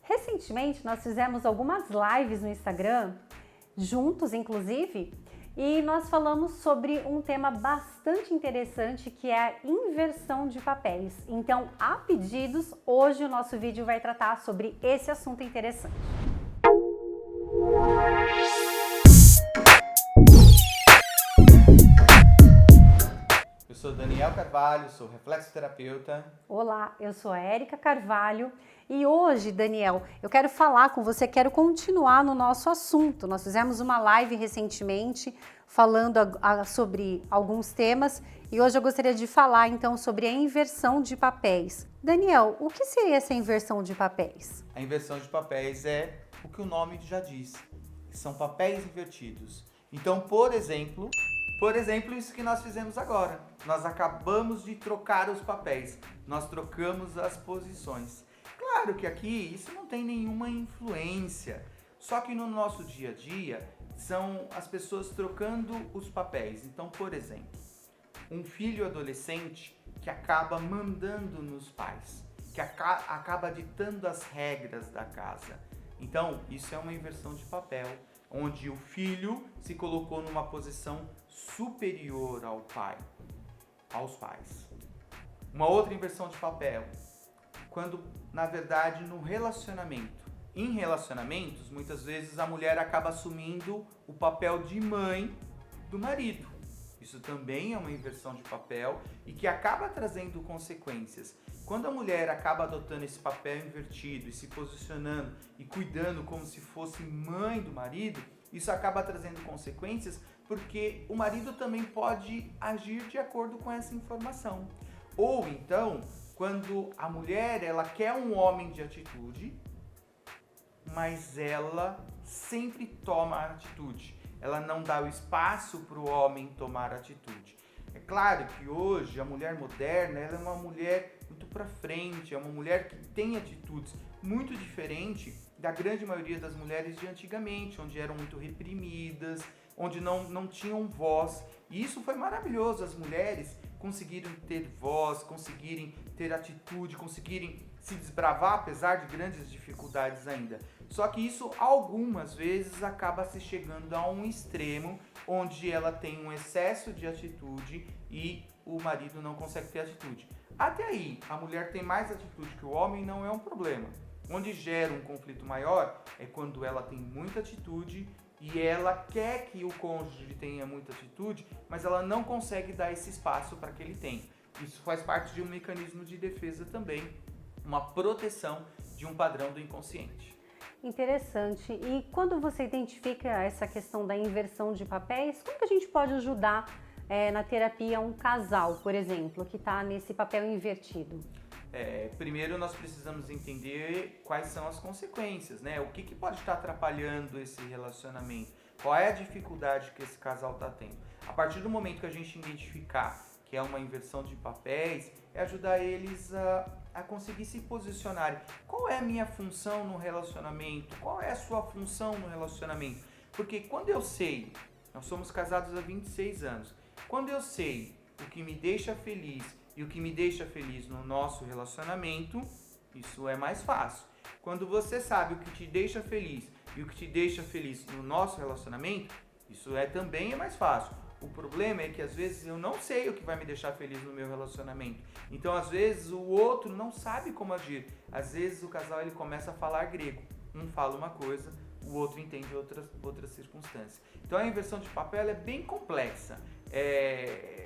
Recentemente nós fizemos algumas lives no Instagram, juntos inclusive, e nós falamos sobre um tema bastante interessante que é a inversão de papéis. Então, a pedidos, hoje o nosso vídeo vai tratar sobre esse assunto interessante. Eu sou Daniel Carvalho, sou reflexoterapeuta. Olá, eu sou a Érica Carvalho e hoje, Daniel, eu quero falar com você, quero continuar no nosso assunto. Nós fizemos uma live recentemente falando sobre alguns temas e hoje eu gostaria de falar então sobre a inversão de papéis. Daniel, o que seria essa inversão de papéis? A inversão de papéis é o que o nome já diz, são papéis invertidos. Então, por exemplo, isso que nós fizemos agora. Nós acabamos de trocar os papéis, nós trocamos as posições. Claro que aqui isso não tem nenhuma influência, só que no nosso dia a dia são as pessoas trocando os papéis. Então, por exemplo, um filho adolescente que acaba mandando nos pais, que acaba ditando as regras da casa. Então, isso é uma inversão de papel, onde o filho se colocou numa posição superior aos pais. Uma outra inversão de papel, quando na verdade em relacionamentos, muitas vezes a mulher acaba assumindo o papel de mãe do marido. Isso também é uma inversão de papel e que acaba trazendo consequências. Quando a mulher acaba adotando esse papel invertido e se posicionando e cuidando como se fosse mãe do marido, isso acaba trazendo consequências porque o marido também pode agir de acordo com essa informação. Ou então, quando a mulher ela quer um homem de atitude, mas ela sempre toma a atitude. Ela não dá o espaço para o homem tomar atitude. É claro que hoje a mulher moderna ela é uma mulher muito para frente, é uma mulher que tem atitudes muito diferente da grande maioria das mulheres de antigamente, onde eram muito reprimidas, onde não tinham voz. E isso foi maravilhoso, as mulheres conseguiram ter voz, conseguirem ter atitude, conseguirem se desbravar apesar de grandes dificuldades ainda. Só que isso algumas vezes acaba se chegando a um extremo onde ela tem um excesso de atitude e o marido não consegue ter atitude. Até aí, a mulher tem mais atitude que o homem, não é um problema. Onde gera um conflito maior é quando ela tem muita atitude e ela quer que o cônjuge tenha muita atitude, mas ela não consegue dar esse espaço para que ele tenha. Isso faz parte de um mecanismo de defesa também, uma proteção de um padrão do inconsciente. Interessante. E quando você identifica essa questão da inversão de papéis, como que a gente pode ajudar na terapia um casal, por exemplo, que está nesse papel invertido? Primeiro nós precisamos entender quais são as consequências, né? O que pode estar atrapalhando esse relacionamento? Qual é a dificuldade que esse casal está tendo? A partir do momento que a gente identificar que é uma inversão de papéis, é ajudar eles a conseguir se posicionarem. Qual é a minha função no relacionamento? Qual é a sua função no relacionamento? Porque quando eu sei, nós somos casados há 26 anos, quando eu sei o que me deixa feliz e o que me deixa feliz no nosso relacionamento, isso é mais fácil. Quando você sabe o que te deixa feliz e o que te deixa feliz no nosso relacionamento, isso também é mais fácil. O problema é que às vezes eu não sei o que vai me deixar feliz no meu relacionamento. Então às vezes o outro não sabe como agir. Às vezes o casal ele começa a falar grego. Um fala uma coisa, o outro entende outras circunstâncias. Então a inversão de papel é bem complexa.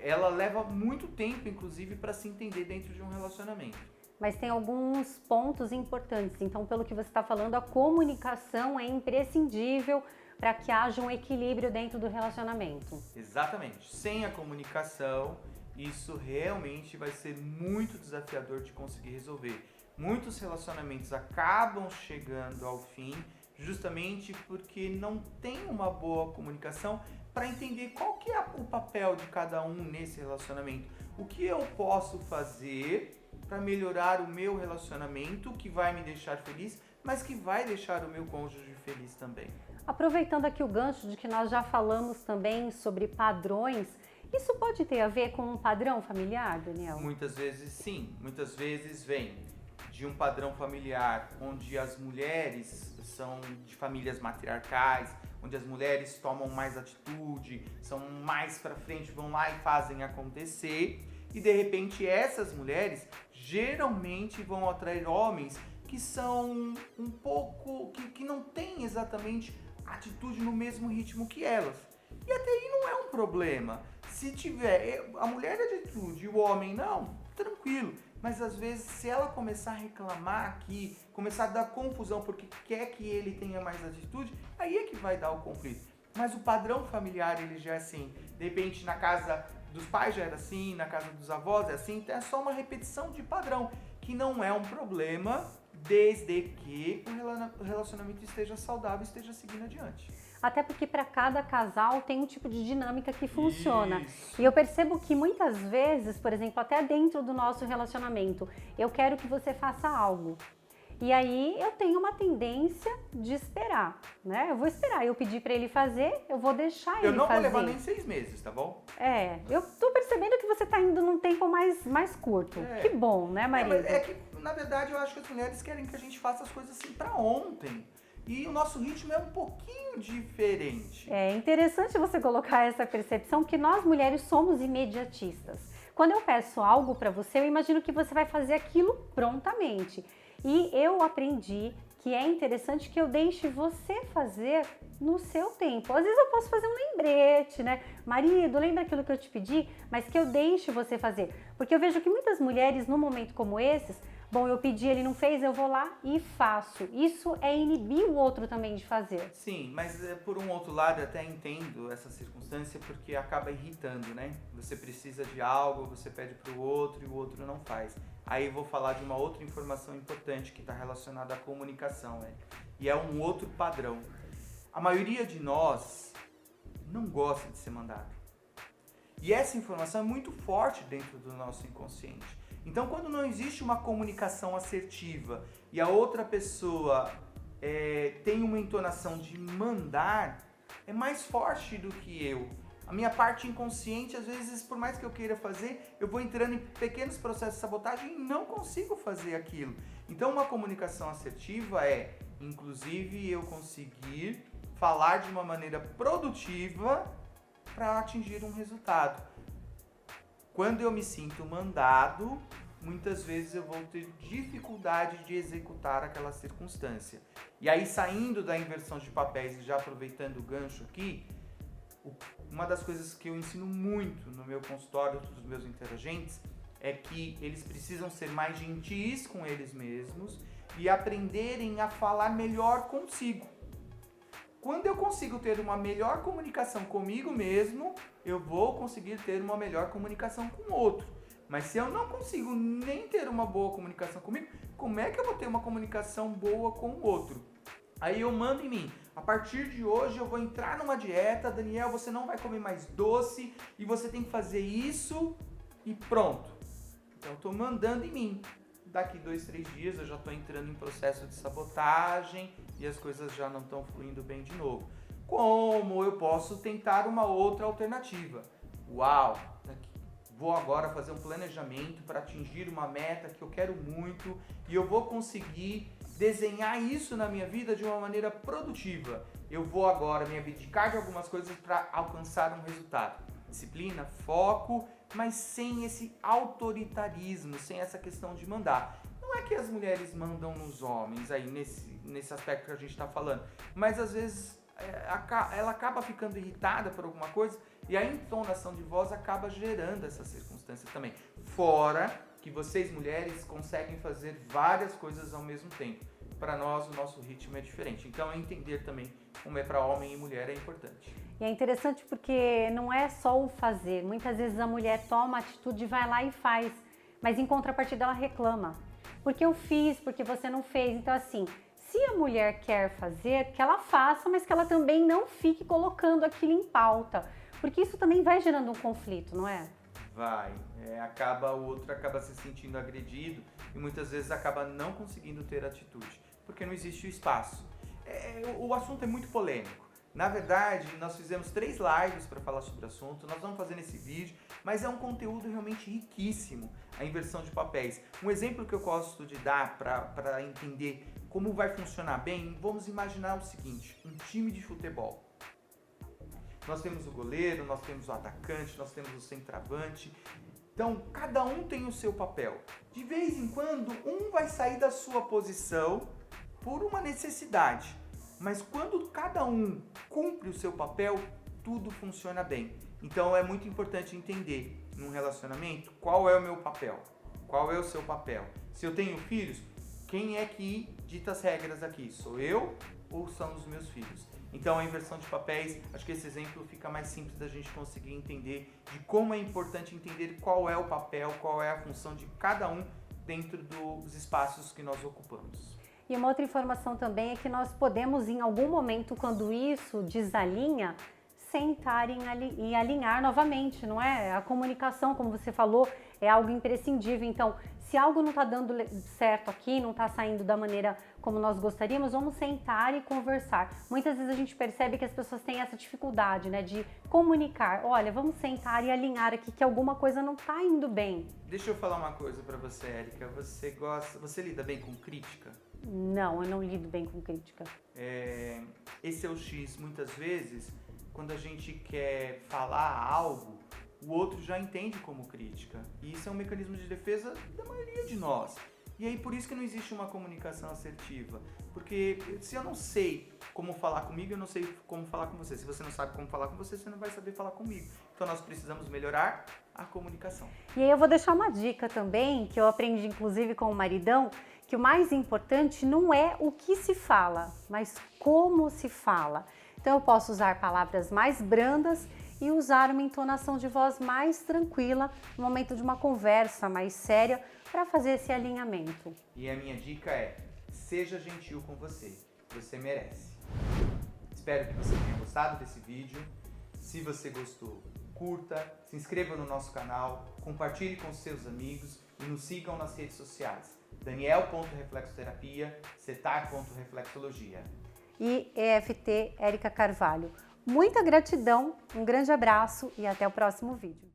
Ela leva muito tempo, inclusive, para se entender dentro de um relacionamento. Mas tem alguns pontos importantes. Então, pelo que você está falando, a comunicação é imprescindível para que haja um equilíbrio dentro do relacionamento. Exatamente. Sem a comunicação, isso realmente vai ser muito desafiador de conseguir resolver. Muitos relacionamentos acabam chegando ao fim justamente porque não tem uma boa comunicação para entender qual que é o papel de cada um nesse relacionamento. O que eu posso fazer para melhorar o meu relacionamento que vai me deixar feliz, mas que vai deixar o meu cônjuge feliz também. Aproveitando aqui o gancho de que nós já falamos também sobre padrões, isso pode ter a ver com um padrão familiar, Daniel? Muitas vezes sim, muitas vezes vem de um padrão familiar onde as mulheres são de famílias matriarcais, onde as mulheres tomam mais atitude, são mais pra frente, vão lá e fazem acontecer, e de repente essas mulheres geralmente vão atrair homens que são um pouco, que não têm exatamente atitude no mesmo ritmo que elas. E até aí não é um problema. Se tiver a mulher de atitude e o homem não, tranquilo. Mas às vezes, se ela começar a reclamar aqui, começar a dar confusão porque quer que ele tenha mais atitude, aí é que vai dar o conflito. Mas o padrão familiar, ele já é assim. De repente, na casa dos pais já era assim, na casa dos avós é assim. Então é só uma repetição de padrão, que não é um problema, desde que o relacionamento esteja saudável, esteja seguindo adiante. Até porque para cada casal tem um tipo de dinâmica que funciona. Isso. E eu percebo que muitas vezes, por exemplo, até dentro do nosso relacionamento, eu quero que você faça algo. E aí eu tenho uma tendência de esperar, né? Eu vou esperar, eu pedir para ele fazer, eu vou deixar ele fazer. Eu não vou levar nem 6 meses, tá bom? Eu tô percebendo que você tá indo num tempo mais curto. Que bom, né, marido? É que, na verdade, eu acho que as mulheres querem que a gente faça as coisas assim pra ontem. E o nosso ritmo é um pouquinho diferente. É interessante você colocar essa percepção que nós mulheres somos imediatistas. Quando eu peço algo para você, eu imagino que você vai fazer aquilo prontamente. E eu aprendi que é interessante que eu deixe você fazer no seu tempo. Às vezes eu posso fazer um lembrete, né? Marido, lembra aquilo que eu te pedi? Mas que eu deixe você fazer. Porque eu vejo que muitas mulheres, num momento como esses, bom, eu pedi, ele não fez, eu vou lá e faço. Isso é inibir o outro também de fazer. Sim, mas por um outro lado, eu até entendo essa circunstância porque acaba irritando, né? Você precisa de algo, você pede pro outro e o outro não faz. Aí eu vou falar de uma outra informação importante que está relacionada à comunicação, né? E é um outro padrão. A maioria de nós não gosta de ser mandado. E essa informação é muito forte dentro do nosso inconsciente. Então, quando não existe uma comunicação assertiva e a outra pessoa tem uma entonação de mandar, é mais forte do que eu. A minha parte inconsciente, às vezes, por mais que eu queira fazer, eu vou entrando em pequenos processos de sabotagem e não consigo fazer aquilo. Então, uma comunicação assertiva é, inclusive, eu conseguir falar de uma maneira produtiva para atingir um resultado. Quando eu me sinto mandado, muitas vezes eu vou ter dificuldade de executar aquela circunstância. E aí, saindo da inversão de papéis e já aproveitando o gancho aqui, uma das coisas que eu ensino muito no meu consultório dos meus interagentes é que eles precisam ser mais gentis com eles mesmos e aprenderem a falar melhor consigo. Quando eu consigo ter uma melhor comunicação comigo mesmo, eu vou conseguir ter uma melhor comunicação com o outro. Mas se eu não consigo nem ter uma boa comunicação comigo, como é que eu vou ter uma comunicação boa com o outro? Aí eu mando em mim, a partir de hoje eu vou entrar numa dieta, Daniel, você não vai comer mais doce e você tem que fazer isso e pronto. Então eu tô mandando em mim. Daqui 2, 3 dias eu já tô entrando em processo de sabotagem e as coisas já não estão fluindo bem de novo. Como eu posso tentar uma outra alternativa? Uau! Vou agora fazer um planejamento para atingir uma meta que eu quero muito e eu vou conseguir desenhar isso na minha vida de uma maneira produtiva. Eu vou agora me abdicar de algumas coisas para alcançar um resultado. Disciplina, foco, mas sem esse autoritarismo, sem essa questão de mandar. Não é que as mulheres mandam nos homens aí nesse aspecto que a gente está falando, mas às vezes ela acaba ficando irritada por alguma coisa e a entonação de voz acaba gerando essa circunstância também. Fora que vocês mulheres conseguem fazer várias coisas ao mesmo tempo. Para nós o nosso ritmo é diferente. Então entender também como é para homem e mulher é importante. E é interessante porque não é só o fazer. Muitas vezes a mulher toma atitude, vai lá e faz, mas em contrapartida ela reclama. Porque eu fiz, porque você não fez. Então assim, se a mulher quer fazer, que ela faça, mas que ela também não fique colocando aquilo em pauta. Porque isso também vai gerando um conflito, não é? Vai. O outro acaba se sentindo agredido e muitas vezes acaba não conseguindo ter atitude, porque não existe o espaço. O assunto é muito polêmico. Na verdade, nós fizemos 3 lives para falar sobre o assunto, nós vamos fazer nesse vídeo mas é um conteúdo realmente riquíssimo, a inversão de papéis. Um exemplo que eu gosto de dar para entender como vai funcionar bem, vamos imaginar o seguinte, um time de futebol. Nós temos o goleiro, nós temos o atacante, nós temos o centroavante. Então, cada um tem o seu papel. De vez em quando, um vai sair da sua posição por uma necessidade. Mas quando cada um cumpre o seu papel, tudo funciona bem. Então, é muito importante entender, num relacionamento, qual é o meu papel? Qual é o seu papel? Se eu tenho filhos, quem é que dita as regras aqui? Sou eu ou são os meus filhos? Então, a inversão de papéis, acho que esse exemplo fica mais simples da gente conseguir entender de como é importante entender qual é o papel, qual é a função de cada um dentro dos espaços que nós ocupamos. E uma outra informação também é que nós podemos, em algum momento, quando isso desalinha, sentar e alinhar novamente, não é? A comunicação, como você falou, é algo imprescindível. Então, se algo não está dando certo aqui, não está saindo da maneira como nós gostaríamos, vamos sentar e conversar. Muitas vezes a gente percebe que as pessoas têm essa dificuldade, né, de comunicar. Olha, vamos sentar e alinhar aqui que alguma coisa não está indo bem. Deixa eu falar uma coisa para você, Érica. Você lida bem com crítica? Não, eu não lido bem com crítica. Esse é o X. Muitas vezes, quando a gente quer falar algo, o outro já entende como crítica. E isso é um mecanismo de defesa da maioria de nós. E aí por isso que não existe uma comunicação assertiva. Porque se eu não sei como falar comigo, eu não sei como falar com você. Se você não sabe como falar com você, você não vai saber falar comigo. Então nós precisamos melhorar a comunicação. E aí eu vou deixar uma dica também, que eu aprendi inclusive com o maridão, que o mais importante não é o que se fala, mas como se fala. Então eu posso usar palavras mais brandas e usar uma entonação de voz mais tranquila no momento de uma conversa mais séria para fazer esse alinhamento. E a minha dica é, seja gentil com você, você merece. Espero que você tenha gostado desse vídeo. Se você gostou, curta, se inscreva no nosso canal, compartilhe com seus amigos e nos sigam nas redes sociais. Daniel.reflexoterapia, Cetar.reflexologia. E EFT Érica Carvalho. Muita gratidão, um grande abraço e até o próximo vídeo.